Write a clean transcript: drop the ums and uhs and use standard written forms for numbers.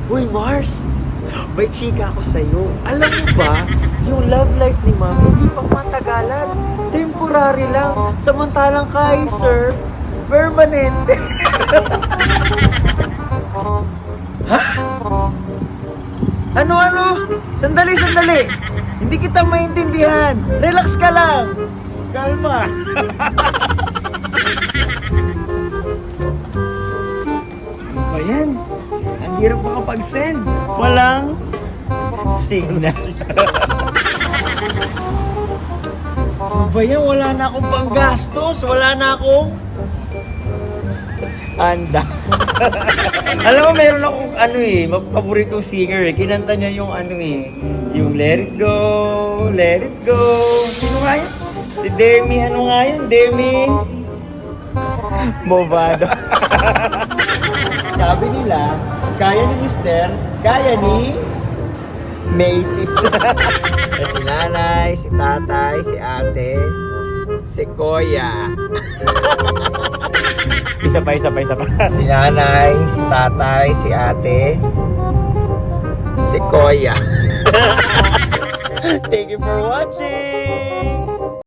Uy, Mars! May chika ako sa'yo. Alam mo ba, yung love life ni Ma'am, hindi pang matagalan. Temporary lang. Samantalang kay Sir, permanente. Ha? Ano? Sandali. Hindi kita maintindihan. Relax ka lang. Kalma. Ano ba yan? Ang hirap makapag-send. Walang signal. Ano ba yan? Wala na akong panggastos. Wala na akong anda. Alam mo, meron akong paboritong singer eh. Kinanta niya yung yung Let It Go, Let It Go. Sino nga yun? Si Demi, Demi Movado. Sabi nila, kaya ni Mister, kaya ni Macy's. Si nanay, si tatay, si ate, si Kuya. Isa pa. Si nanay, si tatay, si ate, si Kuya. Thank you for watching!